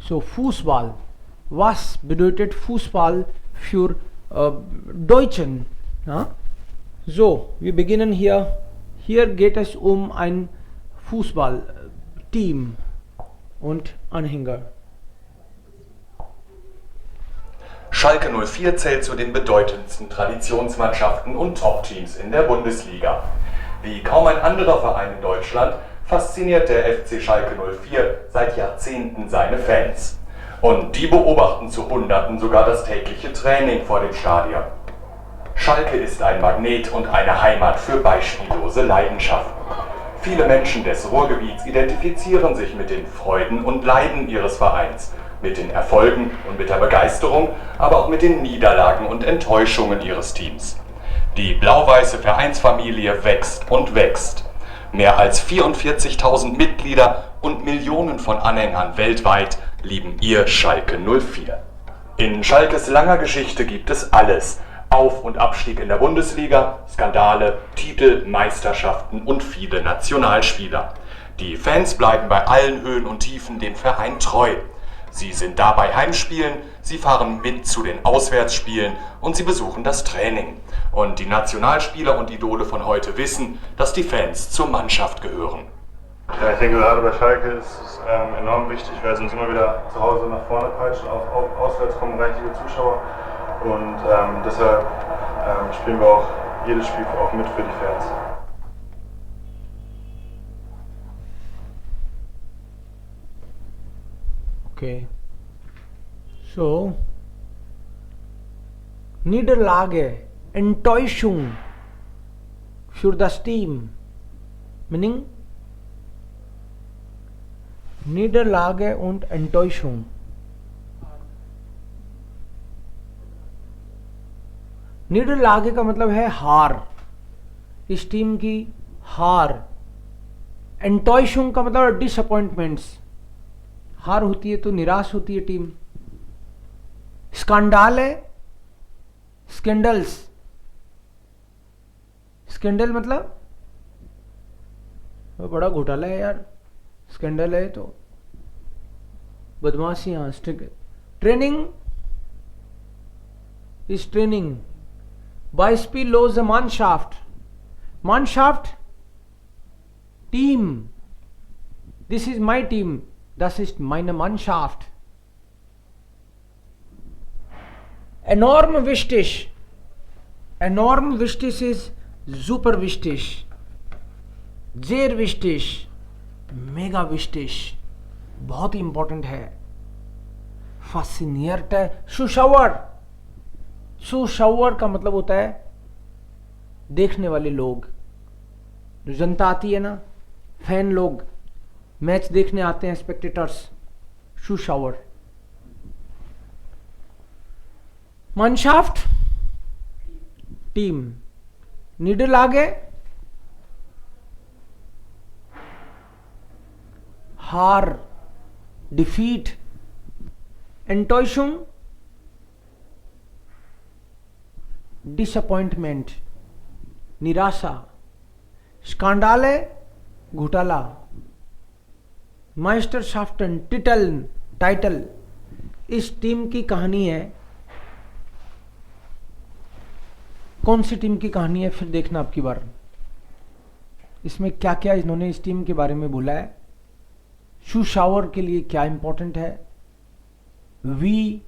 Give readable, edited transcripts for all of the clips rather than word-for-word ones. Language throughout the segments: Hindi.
So Fußball. Was bedeutet Fußball für Deutschen? Ja? So, wir beginnen hier. Hier geht es um ein Fußballteam und Anhänger. Schalke 04 zählt zu den bedeutendsten Traditionsmannschaften und Top-Teams in der Bundesliga. Wie kaum ein anderer Verein in Deutschland fasziniert der FC Schalke 04 seit Jahrzehnten seine Fans. Und die beobachten zu Hunderten sogar das tägliche Training vor dem Stadion. Schalke ist ein Magnet und eine Heimat für beispiellose Leidenschaften. Viele Menschen des Ruhrgebiets identifizieren sich mit den Freuden und Leiden ihres Vereins, mit den Erfolgen und mit der Begeisterung, aber auch mit den Niederlagen und Enttäuschungen ihres Teams. Die blau-weiße Vereinsfamilie wächst und wächst. Mehr als 44.000 Mitglieder und Millionen von Anhängern weltweit lieben ihr Schalke 04. In Schalkes langer Geschichte gibt es alles. Auf- und Abstieg in der Bundesliga, Skandale, Titel, Meisterschaften und viele Nationalspieler. Die Fans bleiben bei allen Höhen und Tiefen dem Verein treu. Sie sind da bei Heimspielen, sie fahren mit zu den Auswärtsspielen und sie besuchen das Training. Und die Nationalspieler und Idole von heute wissen, dass die Fans zur Mannschaft gehören. Ja, ich denke, gerade bei Schalke ist es enorm wichtig, weil sie uns immer wieder zu Hause nach vorne peitschen. Auch auswärts kommen reichliche Zuschauer. Und deshalb spielen wir auch jedes Spiel auch mit für die Fans. Okay. So, Niederlage, Enttäuschung für das Team. Meaning Niederlage und Enttäuschung. निडरलागे का मतलब है हार, इस टीम की हार। एंटॉयशुंग का मतलब डिसअपॉइंटमेंट्स, हार होती है तो निराश होती है टीम। स्कैंडल है, स्कैंडल्स, स्कैंडल मतलब वो बड़ा घोटाला है यार, स्कैंडल है तो बदमाशियां। Training is training. Beispiellose Mannschaft. Mannschaft, Team. This is my Team. Das ist meine Mannschaft. Enorm wichtig. Enorm wichtig ist super wichtig. Sehr wichtig. Mega wichtig. बहुत ही इंपॉर्टेंट है। फैसिनियर्ट है। सुशावर। सुशावर का मतलब होता है देखने वाले लोग, जो जनता आती है ना, फैन लोग मैच देखने आते हैं, स्पेक्टेटर्स, सुशावर। Mannschaft, team. Niederlage, हार, डिफीट। Enttäuschung, डिसअपॉइंटमेंट, निराशा। स्कैंडल, घोटाला। माइस्टरशाफ्टन, टाइटल। इस टीम की कहानी है। कौन सी टीम की कहानी है फिर देखना आपकी बार। इसमें क्या क्या इन्होंने इस टीम के बारे में बोला है, सुशावर के लिए क्या इंपॉर्टेंट है। वी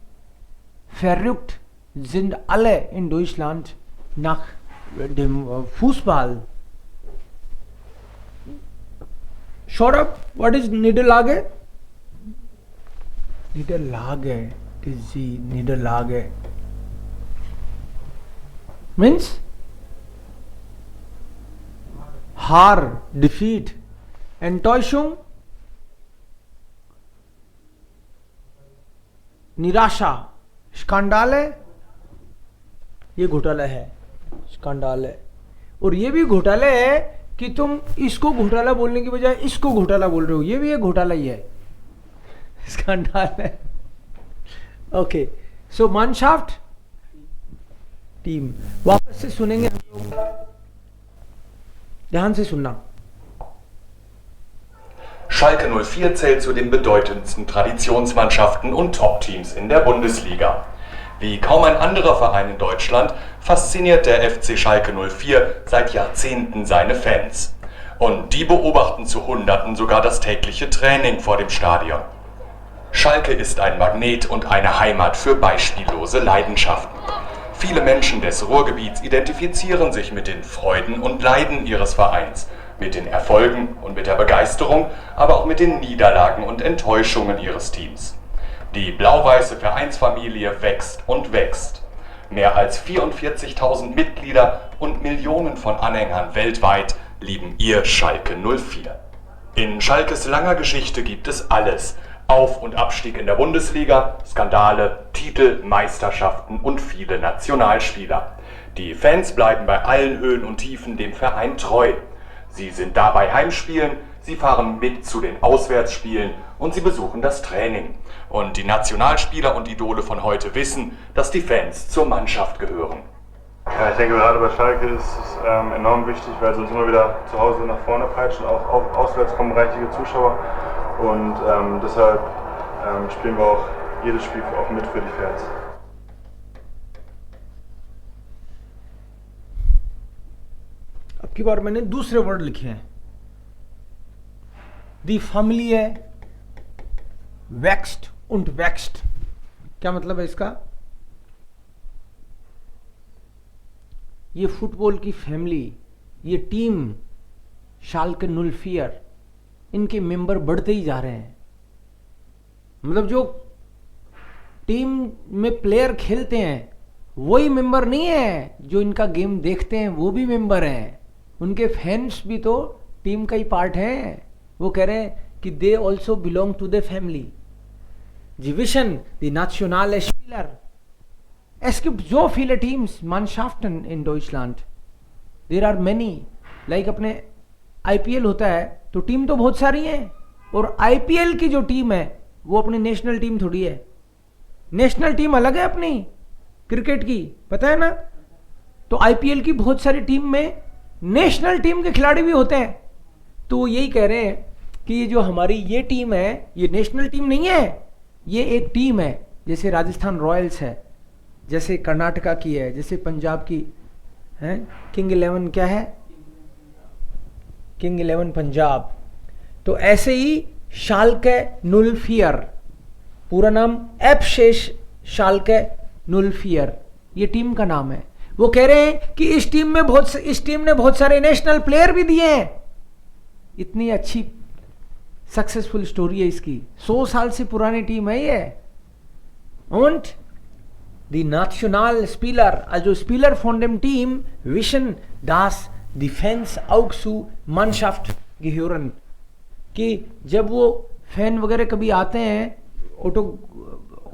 verrückt sind alle in Deutschland nach dem Fußball. Saurabh, what is Niederlage? Niederlage, is the Niederlage means Haar, defeat. Enttäuschung, निराशा। स्कैंडल है, ये घोटाला है, स्कैंडल है। और ये भी घोटाला है कि तुम इसको घोटाला बोलने की बजाय इसको घोटाला बोल रहे हो, ये भी एक घोटाला ही है, स्कैंडल है। ओके, सो Mannschaft, टीम। वापस से सुनेंगे हम लोग, ध्यान से सुनना। Schalke 04 zählt zu den bedeutendsten Traditionsmannschaften und Top-Teams in der Bundesliga. Wie kaum ein anderer Verein in Deutschland fasziniert der FC Schalke 04 seit Jahrzehnten seine Fans. Und die beobachten zu Hunderten sogar das tägliche Training vor dem Stadion. Schalke ist ein Magnet und eine Heimat für beispiellose Leidenschaften. Viele Menschen des Ruhrgebiets identifizieren sich mit den Freuden und Leiden ihres Vereins, mit den Erfolgen und mit der Begeisterung, aber auch mit den Niederlagen und Enttäuschungen ihres Teams. Die blau-weiße Vereinsfamilie wächst und wächst. Mehr als 44.000 Mitglieder und Millionen von Anhängern weltweit lieben ihr Schalke 04. In Schalkes langer Geschichte gibt es alles. Auf- und Abstieg in der Bundesliga, Skandale, Titel, Meisterschaften und viele Nationalspieler. Die Fans bleiben bei allen Höhen und Tiefen dem Verein treu. Sie sind da bei Heimspielen, sie fahren mit zu den Auswärtsspielen und sie besuchen das Training. Und die Nationalspieler und Idole von heute wissen, dass die Fans zur Mannschaft gehören. Ja, ich denke, gerade bei Schalke ist es enorm wichtig, weil sie uns immer wieder zu Hause nach vorne peitschen. Auch auswärts kommen reichliche Zuschauer. Und deshalb spielen wir auch jedes Spiel auch mit für die Fans. अब की बार मैंने दूसरे वर्ड लिखे हैं. दी फैमिली वैक्स्ड und wächst. क्या मतलब है इसका? ये फुटबॉल की फैमिली, ये टीम शाल्के 04, इनके मेंबर बढ़ते ही जा रहे हैं. मतलब जो टीम में प्लेयर खेलते हैं वही मेंबर नहीं है, जो इनका गेम देखते हैं वो भी मेंबर हैं. उनके फैंस भी तो टीम का ही पार्ट हैं. वो कह रहे हैं कि they also belong to the family. Die Vision, die nationale Spieler. Es gibt so viele Teams, Mannschaften in Deutschland. There are many. Like अपने IPL होता है तो टीम तो बहुत सारी हैं, और IPL की जो टीम है वो अपनी नेशनल टीम थोड़ी है. नेशनल टीम अलग है अपनी क्रिकेट की, पता है ना. तो IPL की बहुत सारी टीम में नेशनल टीम के खिलाड़ी भी होते हैं. तो यही कह रहे हैं कि ये जो हमारी ये टीम है ये नेशनल टीम नहीं है, ये एक टीम है. जैसे राजस्थान रॉयल्स है, जैसे कर्नाटका की है, जैसे पंजाब की है किंग 11, क्या है किंग 11 पंजाब. तो ऐसे ही शाल्के 04, पूरा नाम एफशेश शाल्के 04, ये टीम का नाम है. वो कह रहे हैं कि इस टीम ने बहुत सारे नेशनल प्लेयर भी दिए हैं. इतनी अच्छी सक्सेसफुल स्टोरी है इसकी. 100 साल से पुरानी टीम है ये. Und die Nationalspieler, also Spieler von dem Team, wissen, dass die Fans auch zu Mannschaft gehören. कि जब वो फैन वगैरह कभी आते हैं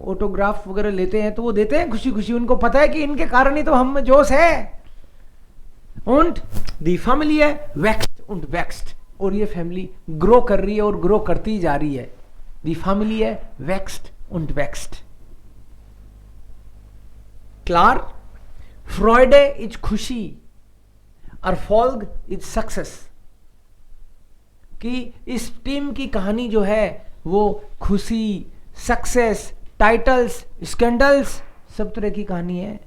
ऑटोग्राफ वगैरह लेते हैं तो वो देते हैं खुशी खुशी. उनको पता है कि इनके कारण ही तो हम में जोश है. Und die Familie wächst und wächst. और ये फैमिली ग्रो कर रही है और ग्रो करती जा रही है. Die Familie wächst und wächst. Klar, Freude ist खुशी, Erfolg ist Success. कि इस टीम की कहानी जो है वो खुशी, सक्सेस, टाइटल्स, स्कैंडल्स, सब तरह की कहानी है.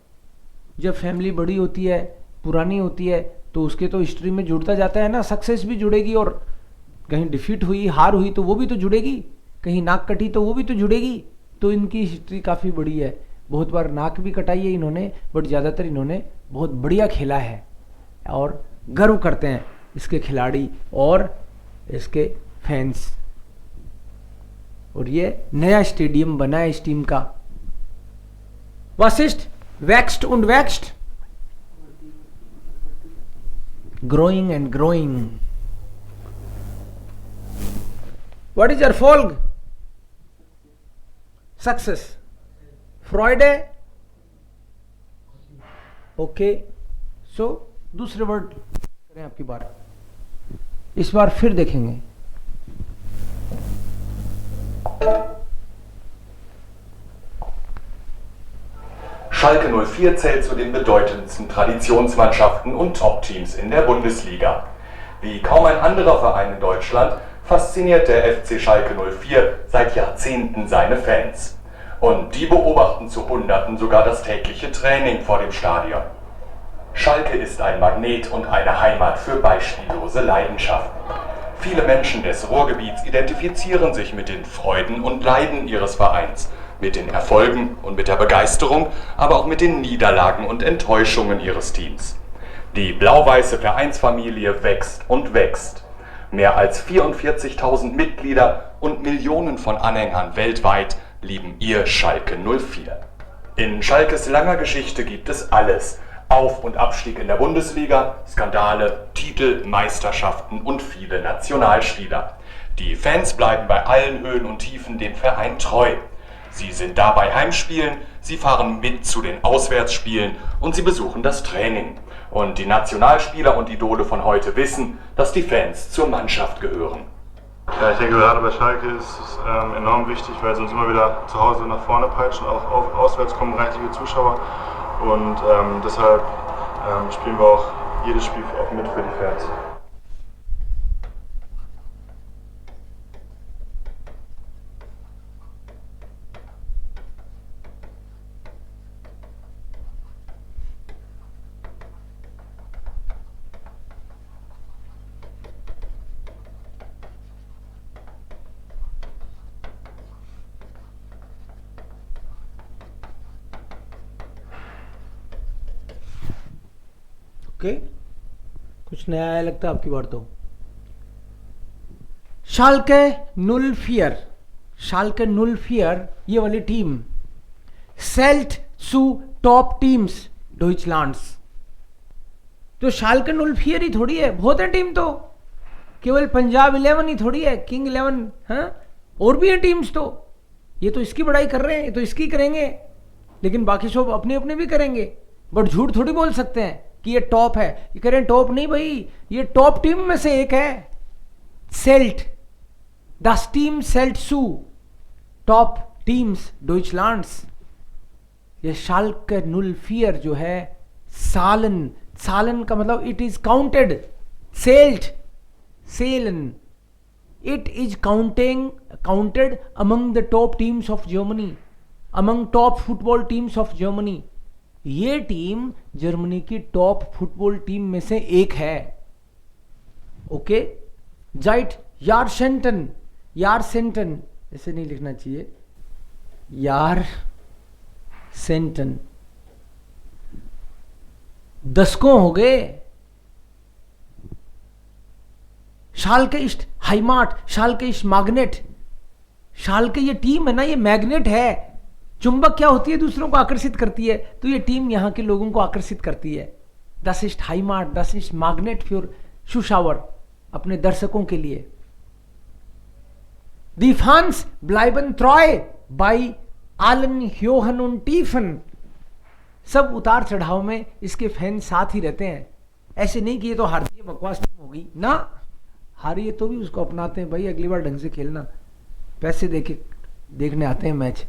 जब फैमिली बड़ी होती है, पुरानी होती है, तो उसके तो हिस्ट्री में जुड़ता जाता है ना. सक्सेस भी जुड़ेगी, और कहीं डिफीट हुई, हार हुई तो वो भी तो जुड़ेगी, कहीं नाक कटी तो वो भी तो जुड़ेगी. तो इनकी हिस्ट्री काफ़ी बड़ी है. बहुत बार नाक भी कटाई है इन्होंने, बट ज़्यादातर इन्होंने बहुत बढ़िया खेला है और गर्व करते हैं इसके खिलाड़ी और इसके फैंस. और ये नया स्टेडियम बना है इस टीम का. वासिस्ट wächst und wächst, growing and growing. What is Erfolg? Success. Freude. Okay. So दूसरे वर्ड करें आपकी बार. इस बार फिर देखेंगे. Schalke 04 zählt zu den bedeutendsten Traditionsmannschaften und Top-Teams in der Bundesliga. Wie kaum ein anderer Verein in Deutschland fasziniert der FC Schalke 04 seit Jahrzehnten seine Fans. Und die beobachten zu Hunderten sogar das tägliche Training vor dem Stadion. Schalke ist ein Magnet und eine Heimat für beispiellose Leidenschaften. Viele Menschen des Ruhrgebiets identifizieren sich mit den Freuden und Leiden ihres Vereins, mit den Erfolgen und mit der Begeisterung, aber auch mit den Niederlagen und Enttäuschungen ihres Teams. Die blau-weiße Vereinsfamilie wächst und wächst. Mehr als 44.000 Mitglieder und Millionen von Anhängern weltweit lieben ihr Schalke 04. In Schalkes langer Geschichte gibt es alles. Auf- und Abstieg in der Bundesliga, Skandale, Titel, Meisterschaften und viele Nationalspieler. Die Fans bleiben bei allen Höhen und Tiefen dem Verein treu. Sie sind da bei Heimspielen, sie fahren mit zu den Auswärtsspielen und sie besuchen das Training. Und die Nationalspieler und Idole von heute wissen, dass die Fans zur Mannschaft gehören. Ja, ich denke, gerade bei Schalke ist es enorm wichtig, weil sie uns immer wieder zu Hause nach vorne peitschen. Auch auswärts kommen reichliche Zuschauer. Und deshalb spielen wir auch jedes Spiel auch mit für die Fans. Okay, कुछ नया आया लगता है आपकी बार तो। शाल्के 04 ये वाली टीम सेल्ट zu टॉप टीम्स डॉइचलैंड्स। तो शाल्के 04 ही थोड़ी है, बहुत है टीम तो, केवल पंजाब 11 ही थोड़ी है, किंग 11, हाँ और भी है टीम्स। तो ये तो इसकी बड़ाई कर रहे हैं, ये तो इसकी करेंगे, लेकिन बाकी सब अपने अपने भी करेंगे। बट झूठ थोड़ी बोल सकते हैं कि ये टॉप है, ये कह रहे हैं टॉप नहीं भाई, ये टॉप टीम में से एक है। सेल्ट, das Team Selt zu top teams डॉइचलैंड्स। ये शाल्के 04 जो है, सालन का मतलब इट इज काउंटेड, सेलन, it is counted among the top teams of Germany, among top football teams of Germany. ये टीम जर्मनी की टॉप फुटबॉल टीम में से एक है। ओके, जाइट यार सेंटन, ऐसे नहीं लिखना चाहिए, यार सेंटन। दशकों हो गए। शाल्के इस्ट हाइमार्ट, शाल्के इस्ट मैग्नेट। शाल्के ये टीम है ना, ये मैग्नेट है। चुंबक क्या होती है, दूसरों को आकर्षित करती है, तो ये टीम यहां के लोगों को आकर्षित करती है। Das ist Heimat, das ist Magnet für Zuschauer, अपने दर्शकों के लिए। Die Fans bleiben treu bei allen Höhen und Tiefen। सब उतार चढ़ाव में इसके फैन साथ ही रहते हैं। ऐसे नहीं कि ये तो हारती है, बकवास टीम होगी ना, हारी है तो भी उसको अपनाते हैं, भाई अगली बार ढंग से खेलना, पैसे देखने आते हैं मैच।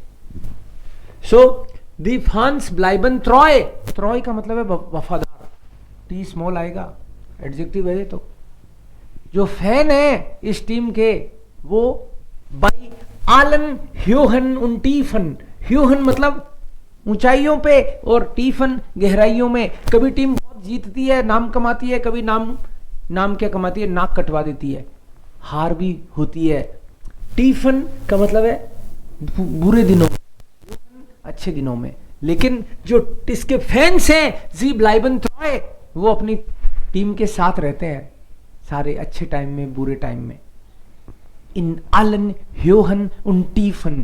सो दी फैंस ब्लाइबन ट्रॉय का मतलब है वफादार, टी स्मॉल आएगा, एडजेक्टिव है ये। तो जो फैन है इस टीम के वो बाई आलन ह्योहन उन टीफन, ह्योहन मतलब ऊंचाइयों पे और टीफन गहराइयों में। कभी टीम बहुत जीतती है, नाम कमाती है, कभी नाम क्या कमाती है, नाक कटवा देती है, हार भी होती है। टीफन का मतलब है बुरे दिनों, अच्छे दिनों में। लेकिन जो इसके फैंस हैं जी ब्लाइबन ट्रॉय, वो अपनी टीम के साथ रहते हैं, सारे अच्छे टाइम में बुरे टाइम में। इन allen Höhen und Tiefen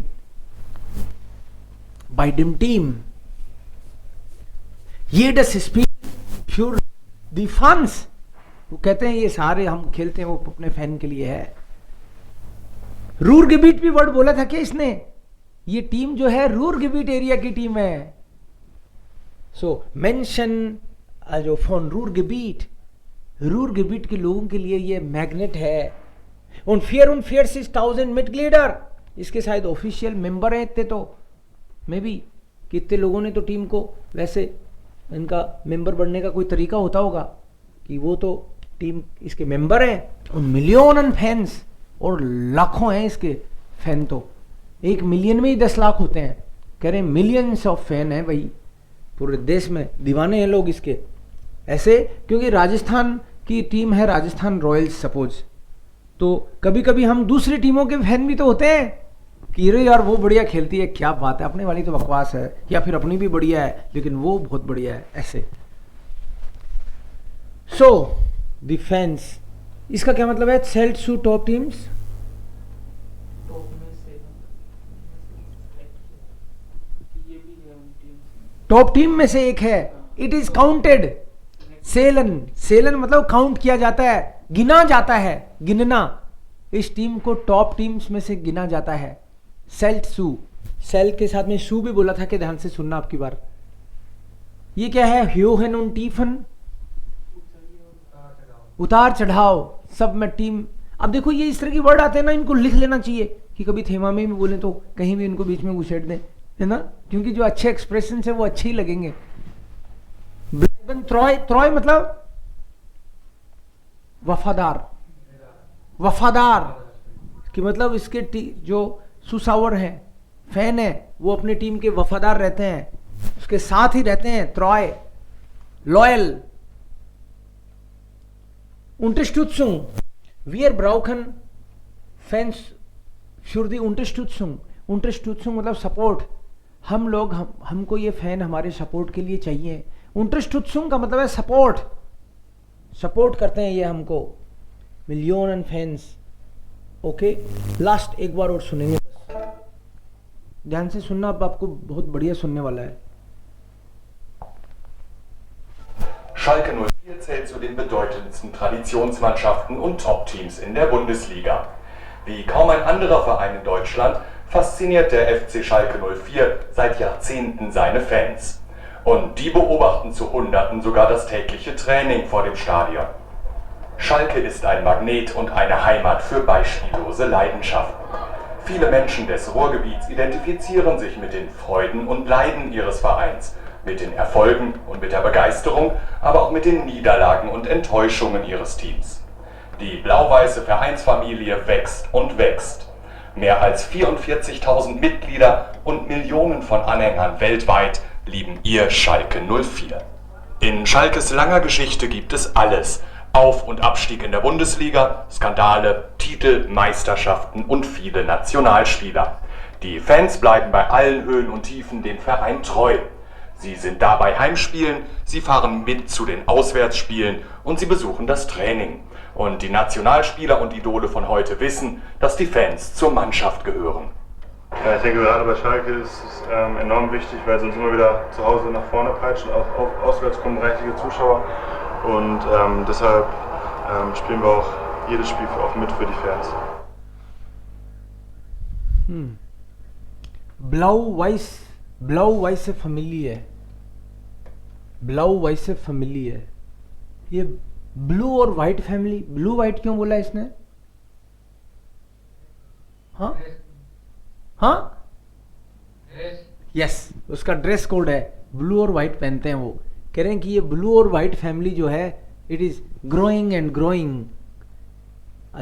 bei dem Team jedes Spiel für die Fans। वो कहते हैं ये सारे हम खेलते हैं वो अपने फैन के लिए है। रूरगेबिट भी वर्ड बोला था क्या इसने, ये टीम जो है रूरगेबिट एरिया की टीम है। सो मेंशन जो फॉन रूरगेबिट के लोगों के लिए ये मैग्नेट है। उन 4000 मिटग्लेडर, इसके शायद ऑफिशियल मेंबर हैं इतने, तो मे बी कितने लोगों ने तो टीम को, वैसे इनका मेंबर बनने का कोई तरीका होता होगा कि वो तो टीम इसके मेंबर हैं। उन मिलियन फैंस और लाखों हैं इसके फैन, तो 1 मिलियन में ही 10 लाख होते हैं। कह रहे हैं मिलियंस ऑफ फैन हैं भाई, पूरे देश में दीवाने हैं लोग इसके। ऐसे क्योंकि राजस्थान की टीम है राजस्थान रॉयल्स सपोज, तो कभी कभी हम दूसरी टीमों के फैन भी तो होते हैं कि अरे यार वो बढ़िया खेलती है, क्या बात है, अपने वाली तो बकवास है, या फिर अपनी भी बढ़िया है लेकिन वो बहुत बढ़िया है, ऐसे। सो द फैंस, इसका क्या मतलब है? सेल्ड टू टॉप टीम्स, टॉप टीम में से एक है। इट इज काउंटेड, सेलन, सेलन मतलब काउंट किया जाता है, गिना जाता है, गिनना। इस टीम को टॉप टीम्स में से गिना जाता है। सेल्ट सू, सेल के साथ में सू भी बोला था कि ध्यान से सुनना आपकी बार। ये क्या है? ह्यूहन उन टीफन, उतार चढ़ाव सब में टीम। अब देखो ये इस तरह की वर्ड आते हैं ना, इनको लिख लेना चाहिए कि कभी थेमा में भी बोले तो कहीं भी इनको बीच में घुसेड़ दें, है ना, क्योंकि जो अच्छे एक्सप्रेशन है वो अच्छे ही लगेंगे। त्रोय, त्रोय मतलब वफादार, वफादार कि मतलब इसके जो सुसावर है, फैन है, वो अपनी टीम के वफादार रहते हैं, उसके साथ ही रहते हैं। त्रोय, loyal. Unterstützung, wir brauchen Fans für die Unterstützung। Unterstützung मतलब सपोर्ट, हम लोग हमको ये फैन हमारे सपोर्ट के लिए चाहिए। Unterstützung का मतलब है सपोर्ट, सपोर्ट करते हैं ये हमको, मिलियन फैंस। ओके, लास्ट एक बार और सुनेंगे, ध्यान से सुनना, अब आपको बहुत बढ़िया सुनने वाला है। Schalke 04 zählt zu den bedeutendsten Traditionsmannschaften und Top-Teams in der Bundesliga. Wie kaum ein anderer Verein in Deutschland fasziniert der FC Schalke 04 seit Jahrzehnten seine Fans. Und die beobachten zu Hunderten sogar das tägliche Training vor dem Stadion. Schalke ist ein Magnet und eine Heimat für beispiellose Leidenschaften. Viele Menschen des Ruhrgebiets identifizieren sich mit den Freuden und Leiden ihres Vereins, mit den Erfolgen und mit der Begeisterung, aber auch mit den Niederlagen und Enttäuschungen ihres Teams. Die blau-weiße Vereinsfamilie wächst und wächst. Mehr als 44.000 Mitglieder und Millionen von Anhängern weltweit lieben ihr Schalke 04. In Schalkes langer Geschichte gibt es alles. Auf- und Abstieg in der Bundesliga, Skandale, Titel, Meisterschaften und viele Nationalspieler. Die Fans bleiben bei allen Höhen und Tiefen dem Verein treu. Sie sind da bei Heimspielen, sie fahren mit zu den Auswärtsspielen und sie besuchen das Training. Und die Nationalspieler und Idole von heute wissen, dass die Fans zur Mannschaft gehören. Ja, ich denke, gerade bei Schalke ist es enorm wichtig, weil sie uns immer wieder zu Hause nach vorne peitschen. Auch auswärts kommen reichliche Zuschauer. Und deshalb spielen wir auch jedes Spiel auch mit für die Fans. Blau-weiße Familie, Blau-weiße Familie। ये ब्लू और व्हाइट फैमिली, ब्लू व्हाइट क्यों बोला इसने? हाँ हाँ, यस, उसका ड्रेस कोड है, ब्लू और व्हाइट पहनते हैं वो। कह रहे हैं कि ये ब्लू और व्हाइट फैमिली जो है, it is growing and growing.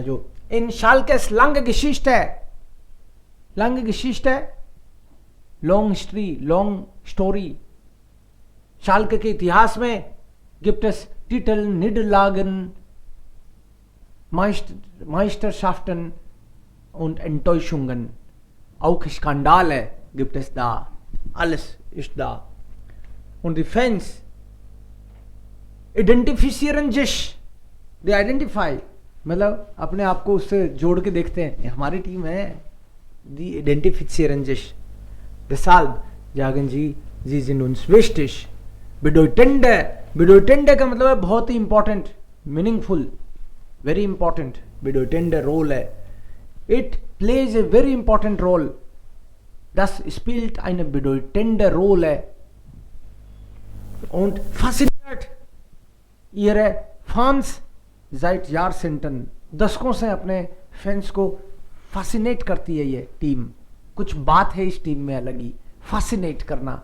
जो इन शाल्केस lange Geschichte, lange Geschichte, long history, long story. Schalke के इतिहास में gibt es Titel, Niederlagen, Meisterschaften und Enttäuschungen. Auch Skandale gibt es da. Alles ist da. Und die Fans identifizieren sich, they identify, मतलब अपने आप को उससे जोड़ के देखते हैं, हमारी टीम है। Die identifizieren sich. Deshalb sagen sie sind uns wichtig. Bedeutende, bedeutende का मतलब है बहुत ही important, meaningful, very important. bedeutende role है, it plays a very important role. Das spielt eine bedeutende Rolle und fasziniert ihre Fans seit Jahrzehnten। दशकों से अपने फैंस को फैसिनेट करती है ये टीम। कुछ बात है इस टीम में अलग ही, फैसिनेट करना।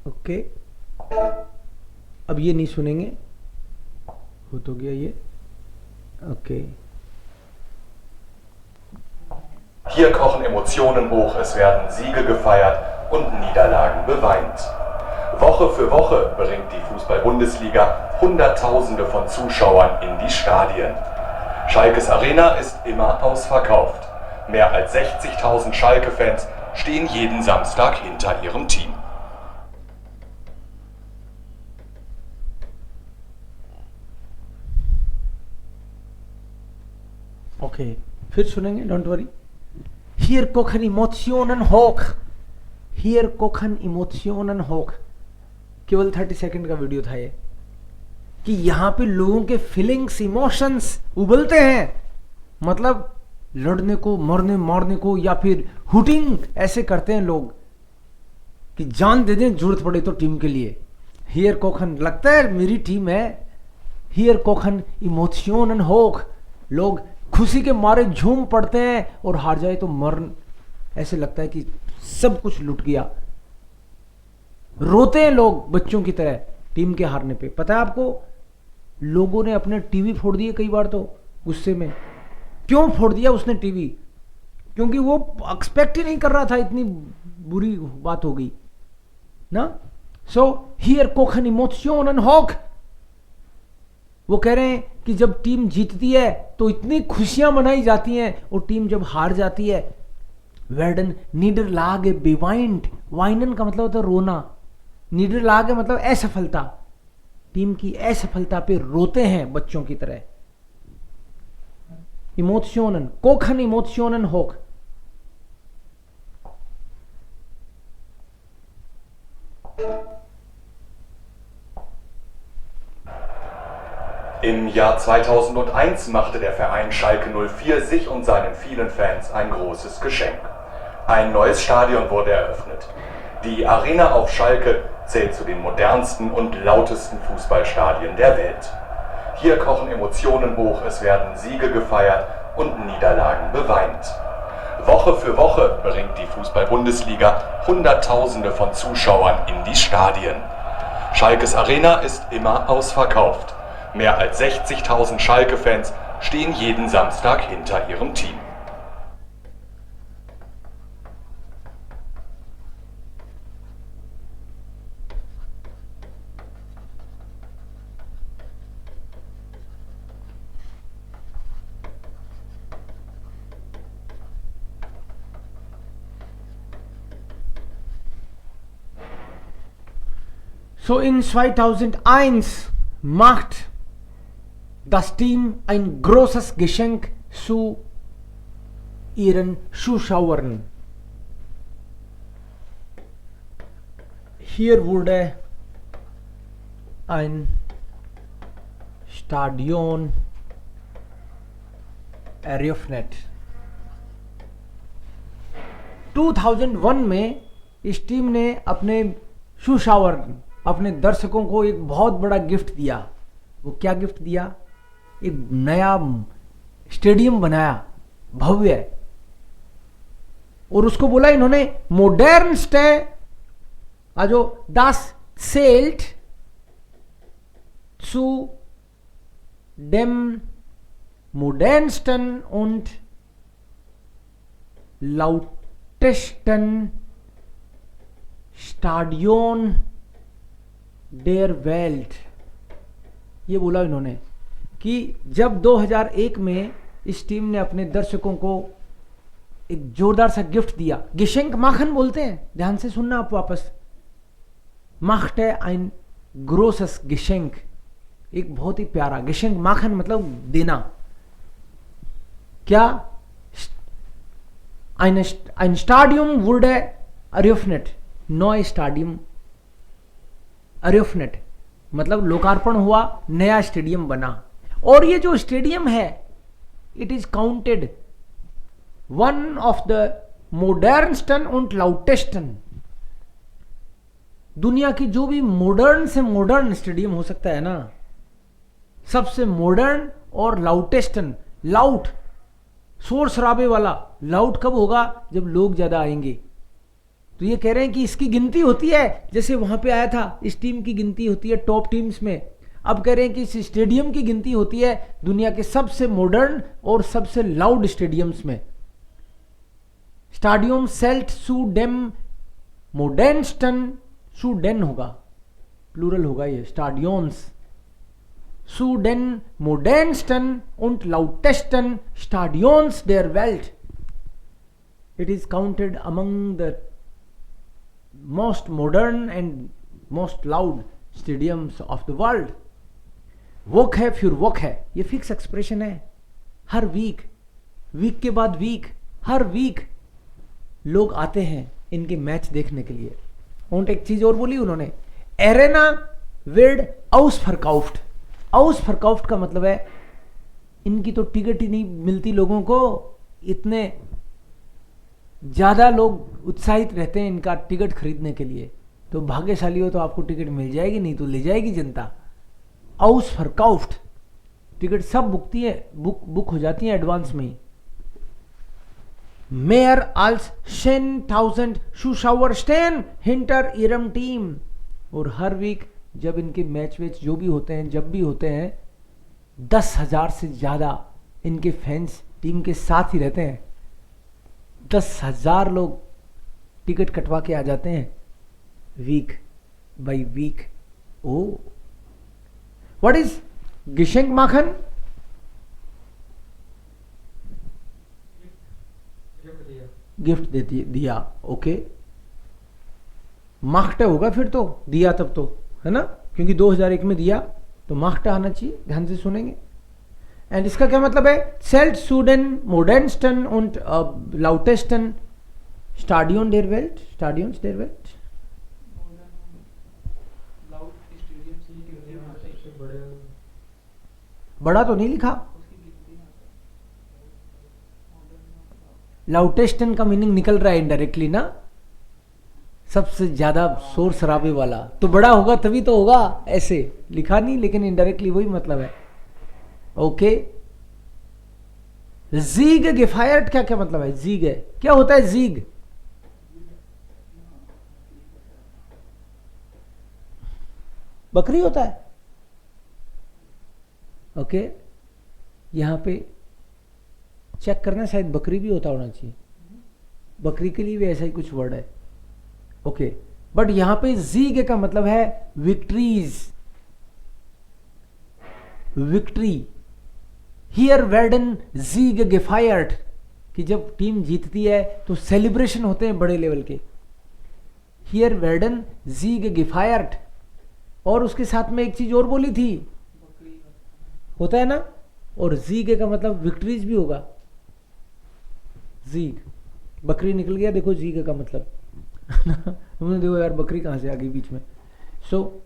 ओके, अब ये नहीं सुनेंगे, हो तो गया ये, okay. Hier kochen Emotionen hoch, es werden Siege gefeiert und Niederlagen beweint. Woche für Woche bringt die Fußball-Bundesliga Hunderttausende von Zuschauern in die Stadien. Schalkes Arena ist immer ausverkauft. Mehr als 60.000 Schalke-Fans stehen jeden Samstag hinter ihrem Team. Okay, फिर सुनेंगे, don't worry. Hier kochen Emotionen hoch, hier kochen Emotionen hoch। केवल 30 सेकंड का वीडियो था ये, कि यहां पे लोगों के फीलिंग्स, इमोशंस उबलते हैं, मतलब लड़ने को, मरने मारने को, या फिर हुटिंग ऐसे करते हैं लोग कि जान दे दें जरूरत पड़े तो टीम के लिए। हियर कोखन, लगता है मेरी टीम है। हियर कोखन इमोशनन होक, लोग खुशी के मारे झूम पड़ते हैं, और हार जाए तो मरण, ऐसे लगता है कि सब कुछ लुट गया। रोते हैं लोग बच्चों की तरह टीम के हारने पे। पता है आपको, लोगों ने अपने टीवी फोड़ दिए कई बार तो गुस्से में। क्यों फोड़ दिया उसने टीवी? क्योंकि वो एक्सपेक्ट ही नहीं कर रहा था, इतनी बुरी बात हो गई ना। सो हियर कोखन इमोशनन होक, वो कह रहे हैं कि जब टीम जीतती है तो इतनी खुशियां मनाई जाती हैं, और टीम जब हार जाती है, वेर्डन नीडरलागे बेवाइंट, वाइनन का मतलब होता है रोना, नीडरलागे मतलब असफलता, टीम की असफलता पे रोते हैं बच्चों की तरह। इमोशनन कोखन इमोशनन होक। Im Jahr 2001 machte der Verein Schalke 04 sich und seinen vielen Fans ein großes Geschenk. Ein neues Stadion wurde eröffnet. Die Arena auf Schalke zählt zu den modernsten und lautesten Fußballstadien der Welt. Hier kochen Emotionen hoch, es werden Siege gefeiert und Niederlagen beweint. Woche für Woche bringt die Fußball-Bundesliga Hunderttausende von Zuschauern in die Stadien. Schalkes Arena ist immer ausverkauft. Mehr als 60.000 Schalke-Fans stehen jeden Samstag hinter ihrem Team. So in 2001 macht das Team ein großes Geschenk zu ihren Zuschauern. Hier wurde ein Stadion eröffnet. 2001 में इस टीम ने अपने zuschauer, अपने दर्शकों को एक बहुत बड़ा गिफ्ट दिया। वो क्या गिफ्ट दिया? एक नया स्टेडियम बनाया, भव्य, और उसको बोला इन्होंने modern stay, also das zählt zu dem modernsten und lautesten Stadion der Welt। ये बोला इन्होंने कि जब 2001 में इस टीम ने अपने दर्शकों को एक जोरदार सा गिफ्ट दिया। गिशेंक माखन बोलते हैं, ध्यान से सुनना आप वापस। माखटे ein großes Geschenk, एक बहुत ही प्यारा। गिशेंक माखन मतलब देना। क्या? ein Stadium wurde eröffnet, नौ स्टेडियम eröffnet मतलब लोकार्पण हुआ, नया स्टेडियम बना। और ये जो स्टेडियम है, it is counted one of the मॉडर्नस्टन und lautesten। दुनिया की जो भी मॉडर्न से मॉडर्न स्टेडियम हो सकता है ना, सबसे मॉडर्न और लाउटेस्टन, लाउट शोर शराबे वाला। लाउट कब होगा? जब लोग ज्यादा आएंगे। तो ये कह रहे हैं कि इसकी गिनती होती है, जैसे वहां पे आया था, इस टीम की गिनती होती है टॉप टीम्स में। अब कह रहे हैं कि इस स्टेडियम की गिनती होती है दुनिया के सबसे मॉडर्न और सबसे लाउड स्टेडियम्स में। स्टाडियम सेल्ट सुडेम मोडेनस्टन, सुडेन होगा, प्लूरल होगा ये, स्टाडियम्स Suden, Modernsten und lautesten Stadions der Welt. It is counted among the most modern and most loud stadiums of the world. वोक है फिर वोक है, ये फिक्स एक्सप्रेशन है। हर वीक, वीक के बाद वीक, हर वीक लोग आते हैं इनके मैच देखने के लिए। और एक चीज और बोली उन्होंने, एरेना विड आउसफरकाउफ्ट। आउसफरकाउफ्ट का मतलब है इनकी तो टिकट ही नहीं मिलती लोगों को, इतने ज्यादा लोग उत्साहित रहते हैं इनका टिकट खरीदने के लिए। तो भाग्यशाली हो तो आपको टिकट मिल जाएगी, नहीं तो ले जाएगी जनता। आउसफरकाउफ्ट, टिकट सब बुक हो जाती है एडवांस में ही। मेयर आल्स 10,000 Zuschauer stehen hinter ihrem team. और हर वीक जब इनके मैच वेच जो भी होते हैं, जब भी होते हैं, 10,000 से ज्यादा इनके फैंस टीम के साथ ही रहते हैं। 10,000 लोग टिकट कटवा के आ जाते हैं week by week. Oh what is गिशेंक माखन? गिफ्ट देती दिया, ओके। माख्टा होगा फिर तो, दिया तब तो, है ना, क्योंकि 2001 में दिया तो माख्टा आना चाहिए। ध्यान से सुनेंगे। एंड इसका क्या मतलब है? सेल्ट सुडेन मोडेनस्टन und lautesten Stadion der Welt, Stadions der Welt। बड़ा तो नहीं लिखा। लाउटेस्टन का मीनिंग निकल रहा है इनडायरेक्टली ना, सबसे ज्यादा शोर शराबे वाला, तो बड़ा होगा तभी तो होगा, ऐसे लिखा नहीं लेकिन इनडायरेक्टली वही मतलब है। ओके। जीग गेफायर्ट क्या क्या मतलब है? जीग है, क्या होता है जीग? बकरी होता है। ओके, यहां पे चेक करना, शायद बकरी भी होता होना चाहिए, बकरी के लिए भी ऐसा ही कुछ वर्ड है। ओके, बट यहां पे जीग का मतलब है विक्ट्रीज, विक्ट्री। हियर वेर्डन जीग गेफायर्ट, कि जब टीम जीतती है तो सेलिब्रेशन होते हैं बड़े लेवल के। हियर वेर्डन जीग गेफायर्ट। और उसके साथ में एक चीज और बोली थी, होता है ना, और जीग का मतलब विक्ट्रीज भी होगा। जीग, बकरी निकल गया, देखो जीग का मतलब तुमने देखो यार बकरी कहां से आ गई बीच में। सो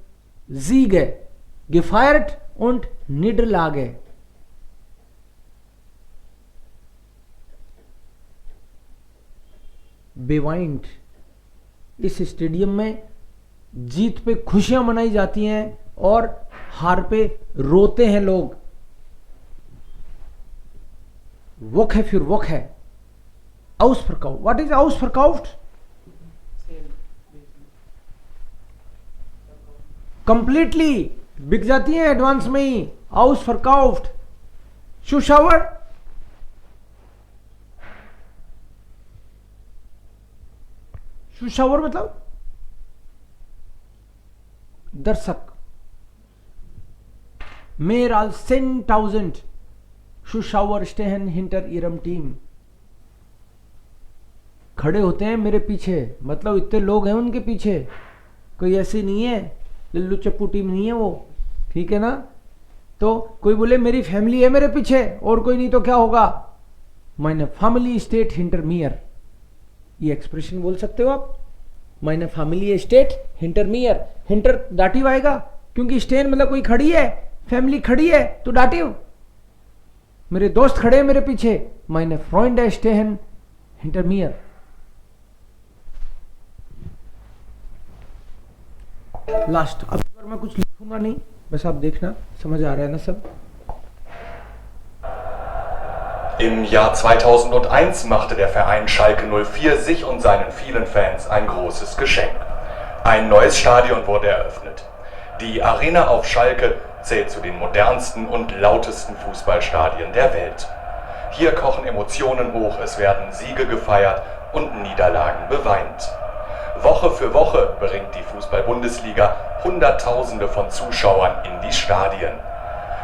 जीग है, गेफायर्ट und Niederlage। बेवाइंट, इस स्टेडियम में जीत पे खुशियां मनाई जाती हैं और हार पे रोते हैं लोग। वोक है फिर वोक है। आउसफरकाउफ्ट, व्हाट इज आउसफरकाउफ्ट? कंप्लीटली बिक जाती है एडवांस में ही। आउसफरकाउफ्ट। Zuschauer, Zuschauer मतलब दर्शक। Mehr als 10,000 Zuschauer stehen hinter ihrem Team। खड़े होते हैं मेरे पीछे, मतलब इतने लोग हैं उनके पीछे, कोई ऐसी नहीं है लल्लू चप्पू टीम नहीं है वो, ठीक है ना। तो कोई बोले मेरी फैमिली है मेरे पीछे और कोई नहीं तो क्या होगा? meine Familie steht hinter mir। ये एक्सप्रेशन बोल सकते हो आप, meine Familie steht hinter mir। hinter दाटिव आएगा, क्योंकि स्टेन मतलब कोई खड़ी है, फैमिली खड़ी है तो दाटिव। मेरे दोस्त खड़े हैं मेरे पीछे, meine Freunde stehen hinter mir। Last, अब मैं कुछ लिखूंगा नहीं, बस आप देखना, समझ आ रहा है ना सब। Im Jahr 2001 machte der Verein Schalke 04 sich und seinen vielen Fans ein großes Geschenk. Ein neues Stadion wurde eröffnet. Die Arena auf Schalke zählt zu den modernsten und lautesten Fußballstadien der Welt. Hier kochen Emotionen hoch, es werden Siege gefeiert und Niederlagen beweint. Woche für Woche bringt die Fußball-Bundesliga Hunderttausende von Zuschauern in die Stadien.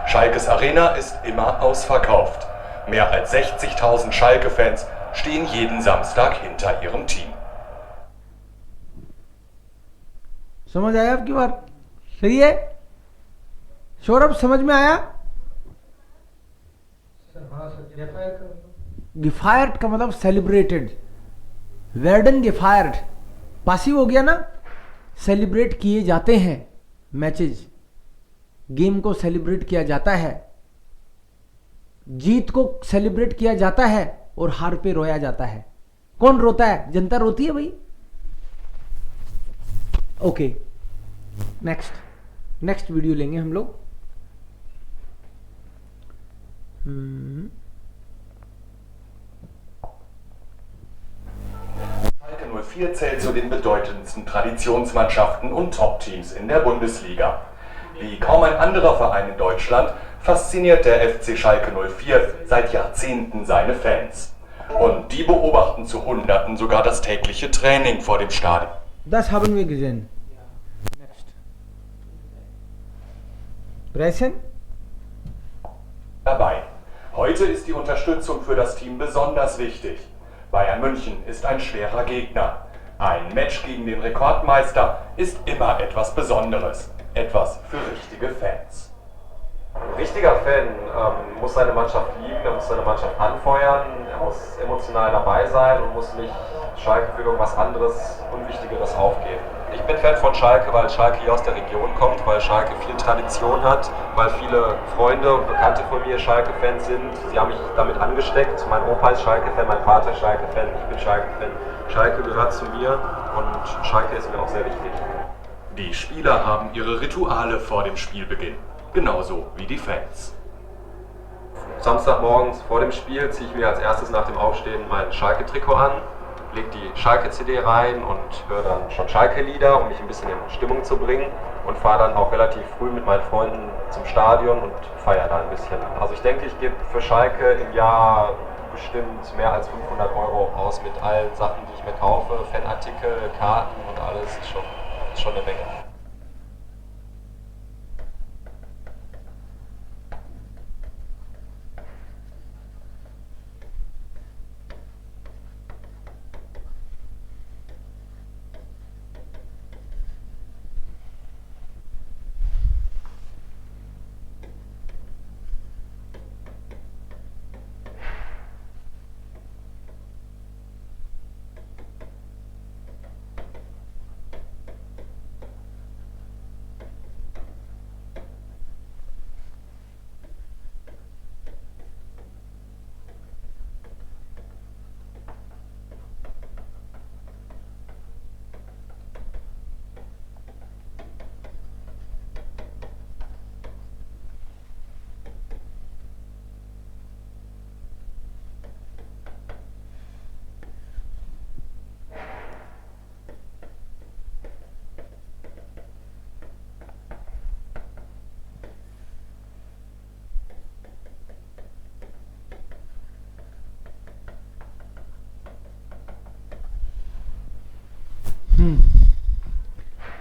Schalkes Arena ist immer ausverkauft. Mehr als 60.000 Schalke-Fans stehen jeden Samstag hinter ihrem Team. समझ आया आपकी बात? सही है सौरभ, समझ में आया? गिफायर्ड का मतलब सेलिब्रेटेड, वेर्डन गिफायर्ड पासिव हो गया ना, सेलिब्रेट किए जाते हैं मैचेज, गेम को सेलिब्रेट किया जाता है, जीत को सेलिब्रेट किया जाता है और हार पे रोया जाता है। कौन रोता है? जनता रोती है भाई। ओके, नेक्स्ट वीडियो लेंगे हम लोग। Schalke 04 zählt zu den bedeutendsten Traditionsmannschaften und Top-Teams in der Bundesliga. Wie kaum ein anderer Verein in Deutschland fasziniert der FC Schalke 04 seit Jahrzehnten seine Fans. Und die beobachten zu Hunderten sogar das tägliche Training vor dem Stadion. Das haben wir gesehen. Next. Pressen? Dabei. Heute ist die Unterstützung für das Team besonders wichtig. Bayern München ist ein schwerer Gegner. Ein Match gegen den Rekordmeister ist immer etwas Besonderes. Etwas für richtige Fans. Ein richtiger Fan muss seine Mannschaft lieben, er muss seine Mannschaft anfeuern, er muss emotional dabei sein und muss nicht Schalke für irgendwas anderes, Unwichtigeres aufgeben. Ich bin Fan von Schalke, weil Schalke hier aus der Region kommt, weil Schalke viel Tradition hat, weil viele Freunde und Bekannte von mir Schalke-Fans sind. Sie haben mich damit angesteckt. Mein Opa ist Schalke-Fan, mein Vater ist Schalke-Fan, ich bin Schalke-Fan. Schalke gehört zu mir und Schalke ist mir auch sehr wichtig. Die Spieler haben ihre Rituale vor dem Spielbeginn. Genauso wie die Fans. Samstagmorgens vor dem Spiel ziehe ich mir als erstes nach dem Aufstehen mein Schalke-Trikot an, lege die Schalke-CD rein und höre dann schon Schalke-Lieder, um mich ein bisschen in Stimmung zu bringen, und fahre dann auch relativ früh mit meinen Freunden zum Stadion und feiere da ein bisschen. Also ich denke, ich gebe für Schalke im Jahr bestimmt mehr als 500 € aus mit allen Sachen, die ich mir kaufe, Fanartikel, Karten und alles, ist schon eine Menge.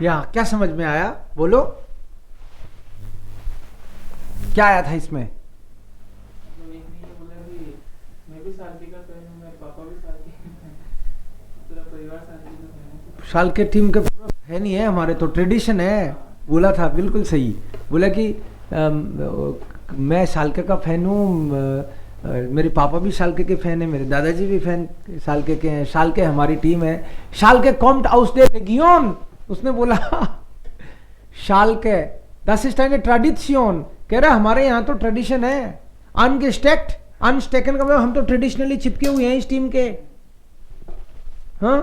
या क्या समझ में आया? बोलो, क्या आया था इसमें? मैं भी साल्के का फैन हूं, मेरे पापा भी साल्के के फैन हैं, पूरा परिवार साल्के का फैन है। साल के टीम के है नहीं है, हमारे तो ट्रेडिशन है। बोला था बिल्कुल सही, बोला कि मैं साल्के का फैन हूँ, मेरे पापा भी साल्के के फैन है, मेरे दादाजी भी फैन साल्के के हैं, साल्के हमारी टीम है। साल्के कॉम्ट आउस दे रेगियन, उसने बोला साल्के das ist eine Tradition, कह रहा हमारे यहाँ तो ट्रेडिशन है। अनगेस्टेक्ट, अनस्टेकन का मतलब हम तो ट्रेडिशनली चिपके हुए हैं इस टीम के, हाँ।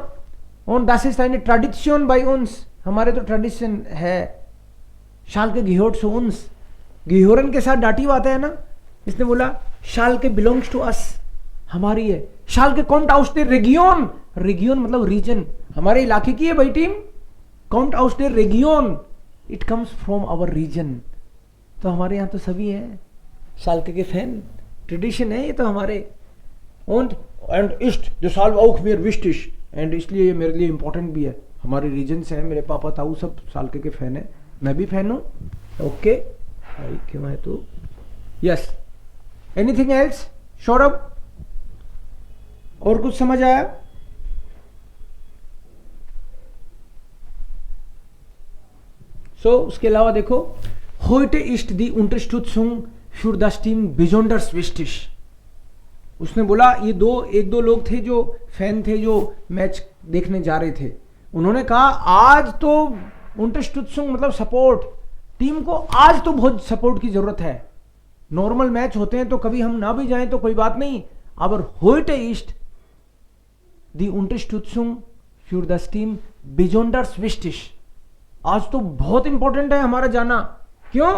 और das ist eine Tradition bei uns, हमारे तो ट्रेडिशन है। शाल के gehört zu uns, गिहोरन के साथ डाटी बात है ना। इसने बोला शाल के बिलोंग्स टू अस, हमारी है। शाल के कॉम्ट आउस दे रेगियन, रेगियन मतलब रीजन, हमारे इलाके की है भाई टीम। कॉम्ट आउस दे रेगियन, it comes from our region. तो हमारे यहाँ तो सभी हैं शाल्के के फैन, ट्रेडिशन है ये तो हमारे। एंड इस्ट जो साल auch mir wichtig, एंड इसलिए ये मेरे लिए इम्पोर्टेंट भी है। हमारे रीजन से हैं, मेरे पापा ताऊ सब शाल्के के फैन है, मैं भी फैन हूँ। ओके भाई क्यों है तू? Yes, anything else Saurabh? और कुछ समझ आया? उसके अलावा देखो, heute ist die Unterstützung für das Team besonders wichtig। उसने बोला ये एक दो लोग थे जो फैन थे जो मैच देखने जा रहे थे, उन्होंने कहा आज तो Unterstützung मतलब सपोर्ट, टीम को आज तो बहुत सपोर्ट की जरूरत है। नॉर्मल मैच होते हैं तो कभी हम ना भी जाएं तो कोई बात नहीं, aber heute ist die Unterstützung für das Team besonders wichtig। आज तो बहुत इंपॉर्टेंट है हमारा जाना। क्यों?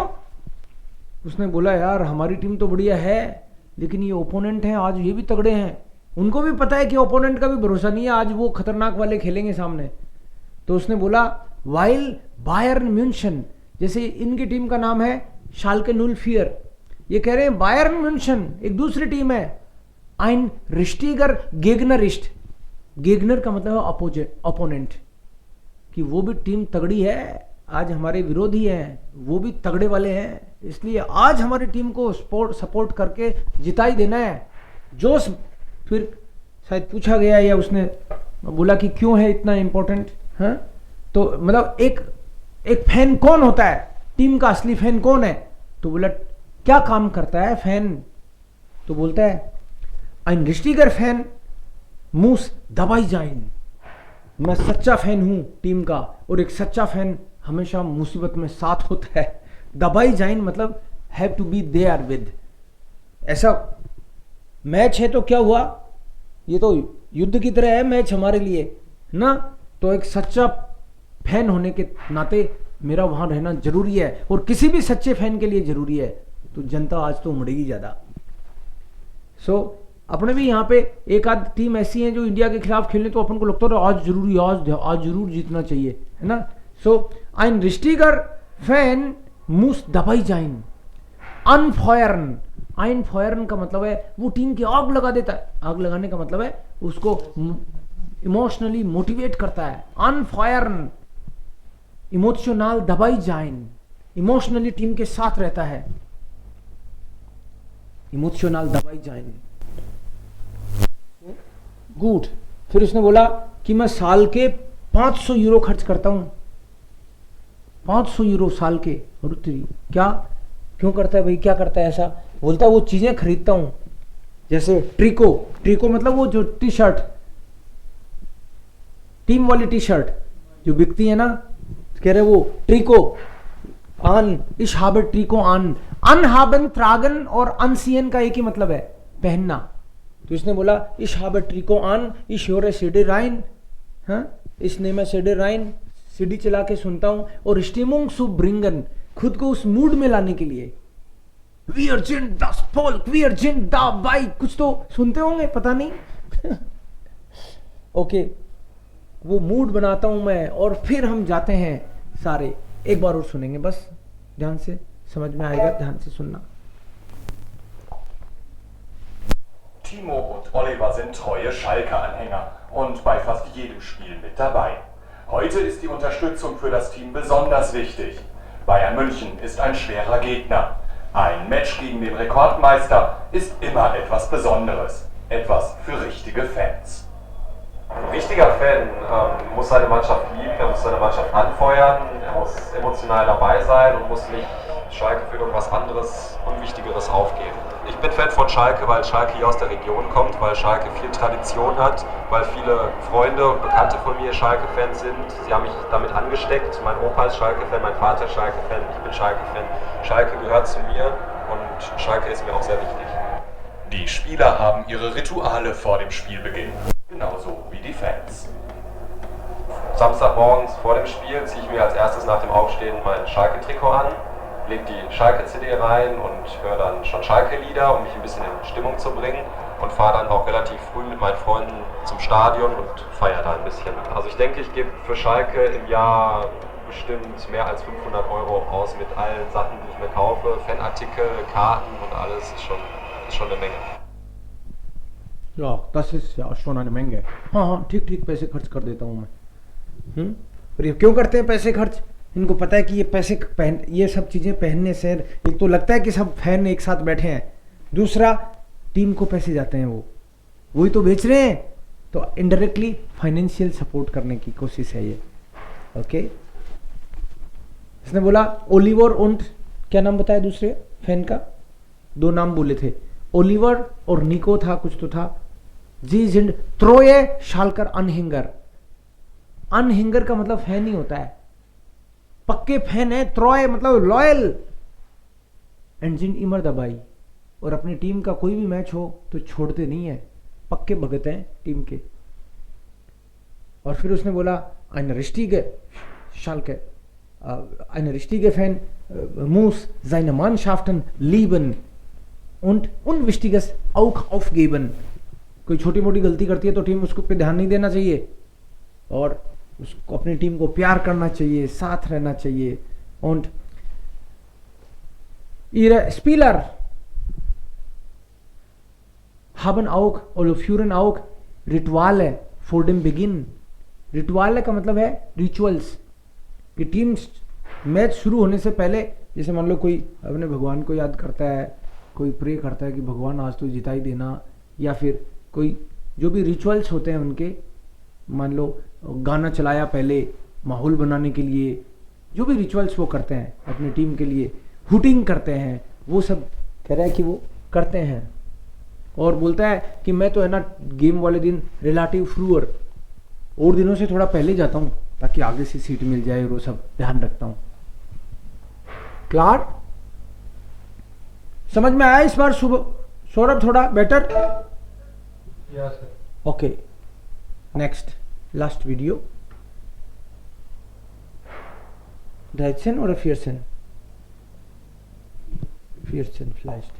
उसने बोला यार हमारी टीम तो बढ़िया है, लेकिन ये ओपोनेंट हैं आज, ये भी तगड़े हैं, उनको भी पता है कि ओपोनेंट का भी भरोसा नहीं है, आज वो खतरनाक वाले खेलेंगे सामने। तो उसने बोला वाइल बायर्न म्यूनशन, जैसे इनकी टीम का नाम है शाल्के 04, ये कह रहे हैं बायर्न म्यूनशन एक दूसरी टीम है, ein richtiger Gegner ist, गेगनर का मतलब है अपोनेंट, कि वो भी टीम तगड़ी है, आज हमारे विरोधी हैं वो भी तगड़े वाले हैं, इसलिए आज हमारी टीम को सपोर्ट करके जिता ही देना है। जोश फिर शायद पूछा गया या उसने बोला कि क्यों है इतना इंपॉर्टेंट, हाँ तो मतलब एक फैन कौन होता है, टीम का असली फैन कौन है? तो बोला क्या काम करता है फैन? तो बोलता है ein richtiger Fan muss dabei sein। मैं सच्चा फैन हूं टीम का, और एक सच्चा फैन हमेशा मुसीबत में साथ होता है। दबाई जाइन मतलब have to be there with. ऐसा मैच है तो क्या हुआ, ये तो युद्ध की तरह है मैच हमारे लिए ना, तो एक सच्चा फैन होने के नाते मेरा वहां रहना जरूरी है, और किसी भी सच्चे फैन के लिए जरूरी है। तो जनता आज तो उमड़ेगी ज्यादा। अपने भी यहाँ पे एक आध टीम ऐसी है जो इंडिया के खिलाफ खेलने, तो अपन को लगता है आज जरूरी, आज जरूर जीतना चाहिए, है ना। ein richtiger Fan muss dabei sein। anfeuern, anfeuern का मतलब है वो टीम की आग लगा देता है, आग लगाने का मतलब है उसको इमोशनली मोटिवेट करता है। anfeuern, emotional dabei sein, emotionally team के साथ रहता है, emotional dabei sein। गुड। फिर उसने बोला कि मैं साल के 500 यूरो खर्च करता हूं, 500 यूरो साल के। और क्या क्यों करता है भाई, क्या करता है ऐसा? बोलता है वो चीजें खरीदता हूं, जैसे ट्रिको मतलब वो जो टी शर्ट, टीम वाली टी शर्ट जो बिकती है ना, कह रहे वो ट्रिको आन, इस हाबे ट्रिको आन, अनहाबन त्रागन और अनसीएन का एक ही मतलब है पहनना। तो इसने बोला इस हाबे ट्रिको आन, इस योरे सीडी राइन, हाँ इसने मैं सीडी राइन सीडी चला के सुनता हूं, और स्टीमुंग सु ब्रिंगन, खुद को उस मूड में लाने के लिए। वी sind das Volk, wir sind dabei, कुछ तो सुनते होंगे पता नहीं। ओके, वो मूड बनाता हूं मैं, और फिर हम जाते हैं सारे। एक बार और सुनेंगे बस, ध्यान से समझ में आएगा, ध्यान से सुनना। Timo und Oliver sind treue Schalke-Anhänger und bei fast jedem Spiel mit dabei. Heute ist die Unterstützung für das Team besonders wichtig. Bayern München ist ein schwerer Gegner. Ein Match gegen den Rekordmeister ist immer etwas Besonderes. Etwas für richtige Fans. Ein richtiger Fan muss seine Mannschaft lieben, er muss seine Mannschaft anfeuern, er muss emotional dabei sein und muss nicht Schalke für irgendwas anderes, Unwichtigeres aufgeben. Ich bin Fan von Schalke, weil Schalke hier aus der Region kommt, weil Schalke viel Tradition hat, weil viele Freunde und Bekannte von mir Schalke-Fans sind. Sie haben mich damit angesteckt. Mein Opa ist Schalke-Fan, mein Vater ist Schalke-Fan, ich bin Schalke-Fan. Schalke gehört zu mir und Schalke ist mir auch sehr wichtig. Die Spieler haben ihre Rituale vor dem Spielbeginn, genauso wie die Fans. Samstagmorgens vor dem Spiel ziehe ich mir als erstes nach dem Aufstehen mein Schalke-Trikot an, lege die Schalke-CD rein und höre dann schon Schalke-Lieder, um mich ein bisschen in Stimmung zu bringen, und fahre dann auch relativ früh mit meinen Freunden zum Stadion und feiere da ein bisschen. Also ich denke, ich gebe für Schalke im Jahr bestimmt mehr als 500 € aus mit allen Sachen, die ich ich mir kaufe, Fanartikel, Karten und alles, ist schon eine Menge. Ja, das ist ja schon eine Menge. हाँ हाँ ठीक ठीक पैसे खर्च कर देता हूँ मैं। और ये क्यों करते हैं पैसे खर्च? इनको पता है कि ये पैसे ये सब चीज़ें पहनने से एक तो लगता है कि सब फैन एक साथ बैठे हैं, दूसरा टीम को पैसे जाते हैं, वही तो बेच रहे हैं, तो इनडायरेक्टली फाइनेंशियल सपोर्ट करने की कोशिश है ये। ओके, इसने बोला ओलिवर und क्या नाम बताया दूसरे फैन का? 2 नाम बोले थे, ओलिवर और निको था, कुछ तो था। जी जिंड त्रोये शालकर अनहिंगर। अनहिंगर का मतलब फैन ही होता है, पक्के फैन है। त्रोय मतलब लॉयल। एंड जिंड इमर दबाई, और अपनी टीम का कोई भी मैच हो तो छोड़ते नहीं है, पक्के भगत हैं टीम के। और फिर उसने बोला eine richtige Schalke, eine richtige Fan muss seine Mannschaften lieben und Unwichtiges auch aufgeben। कोई छोटी मोटी गलती करती है तो टीम उसको पे ध्यान नहीं देना चाहिए और उसको अपनी टीम को प्यार करना चाहिए, साथ रहना चाहिए। und ihre Spieler haben auch oder führen auch Rituale vor dem Beginn। Ritual का मतलब है रिचुअल्स, कि टीम मैच शुरू होने से पहले, जैसे मान लो कोई अपने भगवान को याद करता है, कोई प्रे करता है कि भगवान आज तो जिता ही देना, या फिर कोई जो भी रिचुअल्स होते हैं उनके, मान लो गाना चलाया पहले माहौल बनाने के लिए, जो भी रिचुअल्स वो करते हैं अपनी टीम के लिए, हुटिंग करते हैं, वो सब कह रहा है कि वो करते हैं। और बोलता है कि मैं तो है ना गेम वाले दिन रिलेटिव फ्रूअर और दिनों से थोड़ा पहले जाता हूँ ताकि आगे से सीट मिल जाए, और वो सब ध्यान रखता हूँ। क्लार समझ में आया इस बार? सौरभ थोड़ा better? Okay, next last video. Dreizehn oder 14? 14 vielleicht.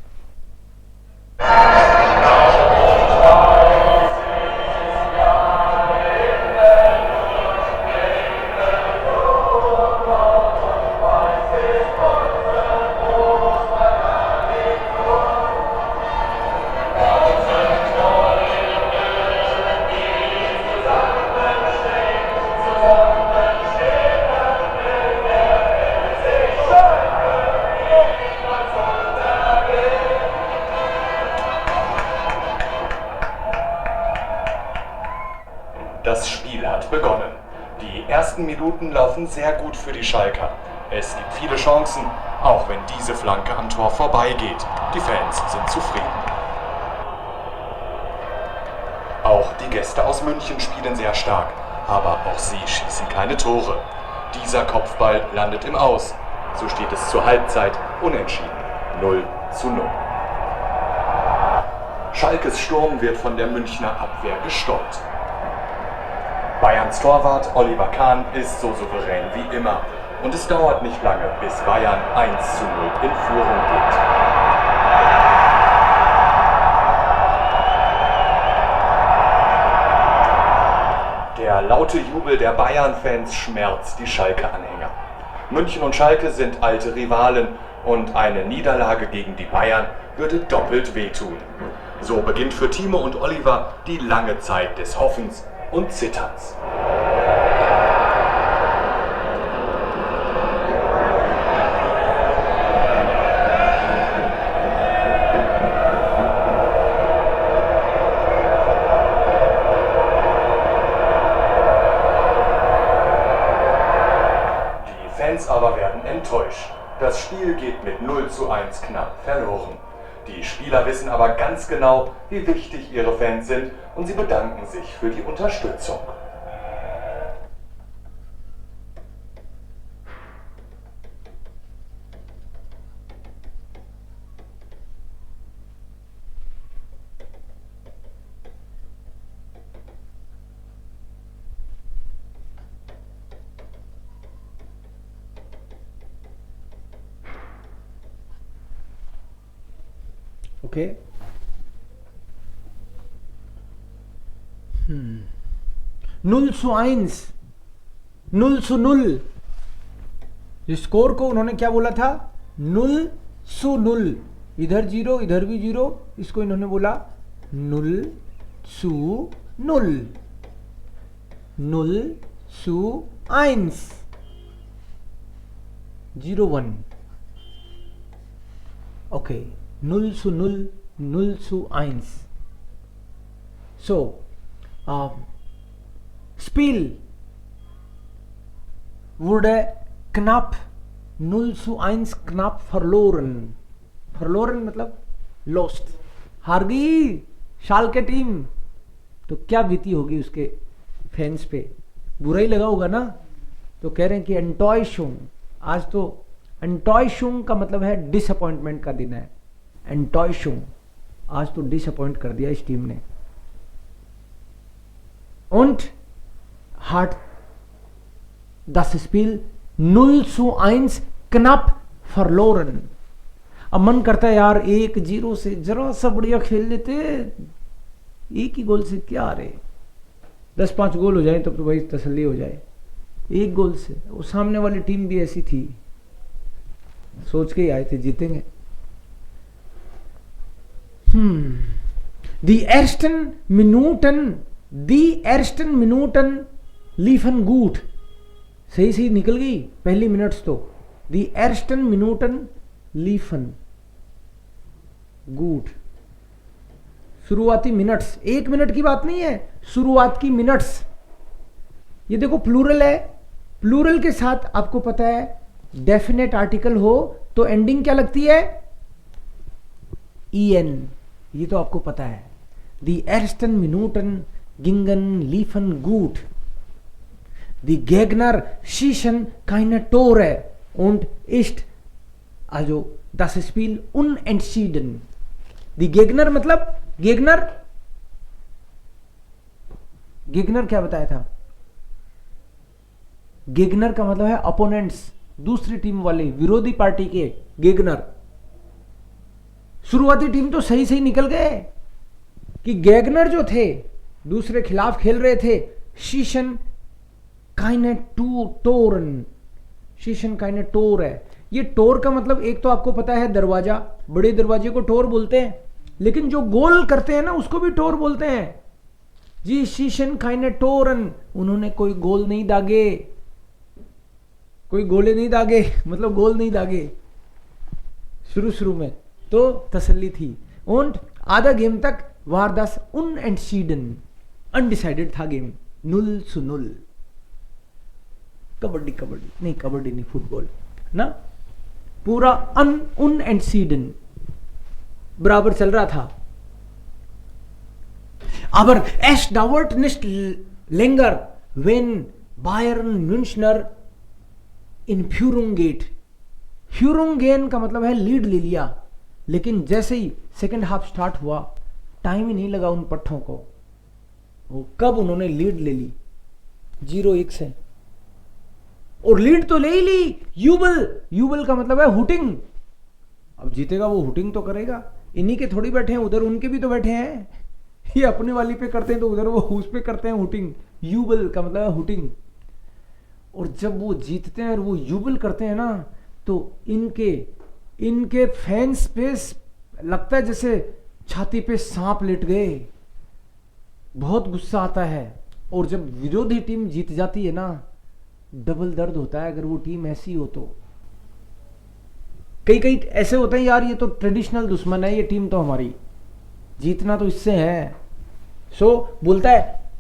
Das Spiel hat begonnen. Die ersten Minuten laufen sehr gut für die Schalker. Es gibt viele Chancen, auch wenn diese Flanke am Tor vorbeigeht. Die Fans sind zufrieden. Auch die Gäste aus München spielen sehr stark, aber auch sie schießen keine Tore. Dieser Kopfball landet im Aus. So steht es zur Halbzeit unentschieden. 0:0. Schalkes Sturm wird von der Münchner Abwehr gestoppt. Bayerns Torwart Oliver Kahn ist so souverän wie immer. Und es dauert nicht lange, bis Bayern 1:0 in Führung geht. Der laute Jubel der Bayern-Fans schmerzt die Schalke-Anhänger. München und Schalke sind alte Rivalen und eine Niederlage gegen die Bayern würde doppelt wehtun. So beginnt für Timo und Oliver die lange Zeit des Hoffens und Zitterns. Die Fans aber werden enttäuscht. Das Spiel geht mit 0:1 knapp verloren. Die Spieler wissen aber ganz genau, wie wichtig ihre Fans sind, und sie bedanken sich für die Unterstützung. Okay. 0:1, 0:0। Score को उन्होंने क्या बोला था? 0 0, इधर 0 इधर भी 0, इसको इन्होंने बोला 0 0, 0 1, 0 1. Okay, 0 0, 0 1. So, Spiel wurde knapp 0-1 knapp verloren. Verloren मतलब lost, हार गई शाल्के टीम. तो क्या बीती होगी उसके फैंस पे, बुरा ही लगा होगा ना. तो कह रहे हैं कि एंटॉयशुंग, आज तो एंटॉयशुंग का मतलब है डिसअपॉइंटमेंट का दिन है. एंटॉयशुंग, आज तो डिसअपॉइंट कर दिया इस टीम ने. Und hat das Spiel 0-1 knapp verloren. अब मन करता है यार 1-0 से जरा सा बढ़िया खेल लेते, एक ही गोल से क्या रे, 10-5 गोल हो जाए तब तो भाई तसल्ली हो जाए. एक गोल से, वो सामने वाली टीम भी ऐसी थी, सोच के ही आए थे जीतेंगे. Die ersten Minuten liefen gut. सही सही निकल गई पहली मिनट्स तो. Die ersten Minuten liefen gut. शुरुआती मिनट्स, 1 मिनट की बात नहीं है, शुरुआत की मिनट्स. ये देखो प्लूरल है, प्लूरल के साथ आपको पता है डेफिनेट आर्टिकल हो तो एंडिंग क्या लगती है, en. ये तो आपको पता है. Die ersten Minuten gingen liefen gut. Die Gegner schießen keine Tore und ist also das Spiel unentschieden. Die Gegner मतलब Gegner, Gegner क्या बताया था, Gegner का मतलब है अपोनेंट्स, दूसरी टीम वाले, विरोधी पार्टी के Gegner. शुरुआती टीम तो सही सही निकल गए कि गैगनर जो थे दूसरे खिलाफ खेल रहे थे. शीशन काइने टोरन, शीशन काइने टोर है. ये टोर का मतलब एक तो आपको पता है दरवाजा, बड़े दरवाजे को टोर बोलते हैं, लेकिन जो गोल करते हैं ना उसको भी टोर बोलते हैं जी. शीशन काइने टोरन, उन्होंने कोई गोल नहीं दागे, कोई गोले नहीं दागे, मतलब गोल नहीं दागे शुरू में, तो तसल्ली थी. और आधा गेम तक वार das unentschieden, अनडिसाइडेड था गेम, 0-0. कबड्डी नहीं, कबड्डी नहीं, फुटबॉल ना, पूरा unentschieden बराबर चल रहा था. Aber es dauert nicht länger, wenn Bayern Münchner in Führung geht. Führung gehen का मतलब है लीड ले लिया, लेकिन जैसे ही सेकेंड हाफ स्टार्ट हुआ टाइम ही नहीं लगा उन पट्टों को, वो कब उन्होंने लीड ले ली 0-1 से. और लीड तो ले ही ली. यूबल का मतलब है हुटिंग. अब जीतेगा वो हुटिंग तो करेगा. इन्हीं के थोड़ी बैठे हैं, उधर उनके भी तो बैठे हैं. ये अपने वाली पे करते हैं तो उधर वो उस पे करते हैं हुटिंग. यूबल का मतलब है हुटिंग. और जब वो जीतते हैं और वो यूबल करते हैं ना, तो इनके फैंस पे लगता है जैसे छाती पे सांप लेट गए, बहुत गुस्सा आता है. और जब विरोधी टीम जीत जाती है ना, डबल दर्द होता है. अगर वो टीम ऐसी हो तो कई ऐसे होते हैं यार, ये तो ट्रेडिशनल दुश्मन है ये टीम तो हमारी, जीतना तो इससे है. सो बोलता है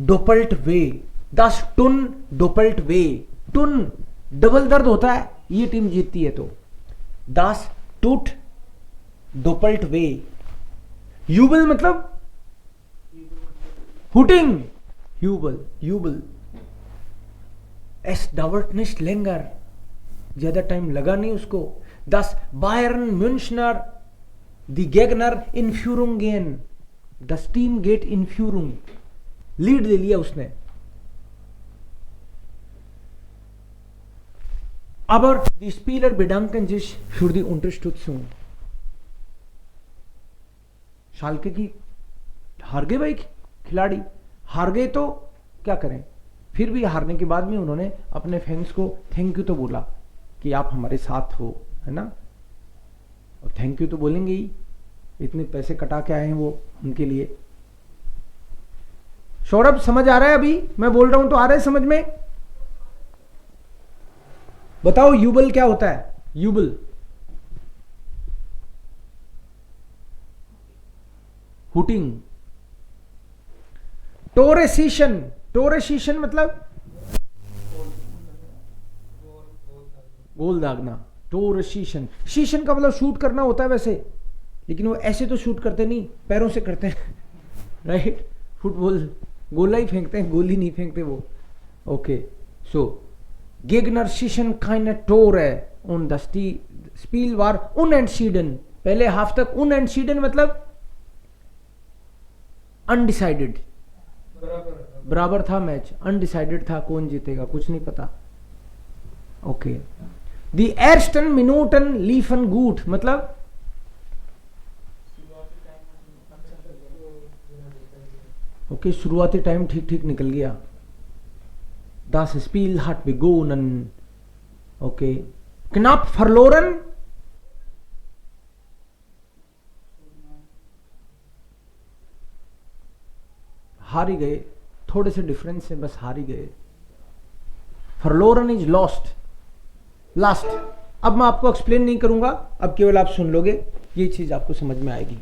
डोपल्ट वे, 10 टन डोपल्ट वे. टन डबल दर्द होता है ये टीम जीतती है तो. 10 टूट डोपल्ट वे. यूबल मतलब हुटिंग, यूबल. एस डावर्ट निस्ट लेंगर, ज्यादा टाइम लगा नहीं उसको. 10 बायर्न म्यूनशनर दी गेगनर इन फ्यूरुंग गेन. 10 टीम गेट इन फ्यूरुंग, लीड ले लिया उसने. Aber die Spieler bedanken sich für die Unterstützung. Schalke की हार गए भाई खिलाड़ी, हार गए तो क्या करें. फिर भी हारने के बाद में उन्होंने अपने फैंस को थैंक यू तो बोला कि आप हमारे साथ हो, है ना। और थैंक यू तो बोलेंगे ही, इतने पैसे कटा के आए हैं वो उनके लिए। सौरभ समझ आ रहा है अभी मैं बोल रहा हूं तो आ रहा है समझ में? बताओ यूबल क्या होता है? यूबल हुटिंग। टोरेसीशन, टोरेसीशन मतलब गोल दागना। टोरेसीशन, शीशन का मतलब शूट करना होता है वैसे, लेकिन वो ऐसे तो शूट करते नहीं, पैरों से करते हैं राइट। फुटबॉल गोला ही फेंकते हैं, गोली नहीं फेंकते वो। ओके, सो गेगनर शीशन काइने टोर है ऑन द स्पील वार उनएंसीडन। पहले हाफ तक उनएंसीडन मतलब अनडिसाइडेड, बराबर था मैच, अनडिसाइडेड था, कौन जीतेगा कुछ नहीं पता। ओके, द एर्स्टन मिनूटन लीफन गूट मतलब ओके, शुरुआती टाइम ठीक ठीक निकल गया। Das Spiel hat begonnen. Okay, knapp verloren हार ही गए, थोड़े से डिफरेंस से बस हार ही गए। फरलोरन इज लॉस्ट, लास्ट। अब मैं आपको एक्सप्लेन नहीं करूंगा, अब केवल आप सुन लोगे, ये चीज आपको समझ में आएगी।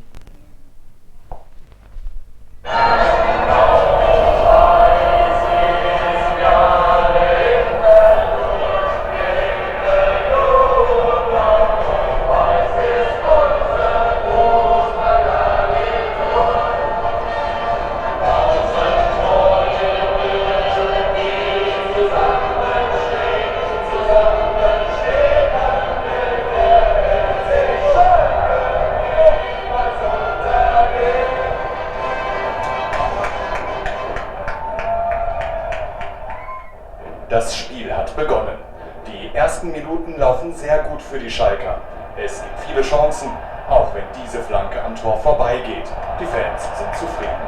Das Spiel hat begonnen. Die ersten Minuten laufen sehr gut für die Schalker. Es gibt viele Chancen, auch wenn diese Flanke am Tor vorbeigeht. Die Fans sind zufrieden.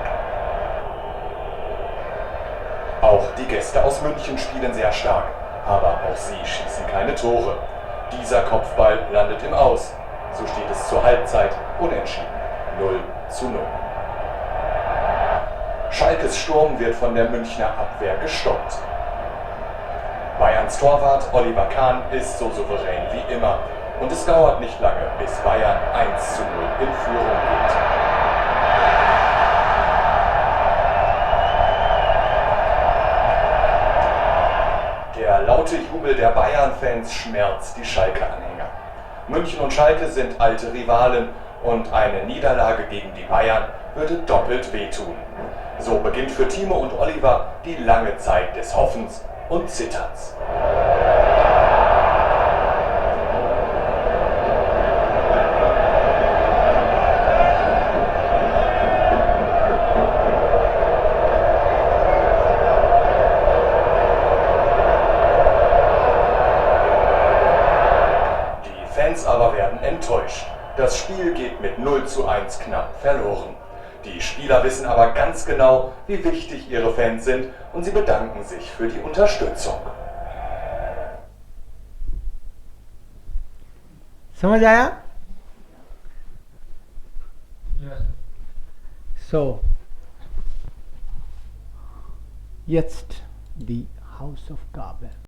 Auch die Gäste aus München spielen sehr stark, aber auch sie schießen keine Tore. Dieser Kopfball landet im Aus. So steht es zur Halbzeit unentschieden. 0:0. Schalkes Sturm wird von der Münchner Abwehr gestoppt. Bayerns Torwart Oliver Kahn ist so souverän wie immer und es dauert nicht lange, bis Bayern 1:0 in Führung geht. Der laute Jubel der Bayern-Fans schmerzt die Schalke-Anhänger. München und Schalke sind alte Rivalen und eine Niederlage gegen die Bayern würde doppelt wehtun. So beginnt für Timo und Oliver die lange Zeit des Hoffens und Zitterns. Die Fans aber werden enttäuscht. Das Spiel geht mit 0:1 knapp verloren. Die Spieler wissen aber ganz genau, wie wichtig ihre Fans sind und sie bedanken sich für die Unterstützung. समझ आया? So, jetzt die House of Gabe.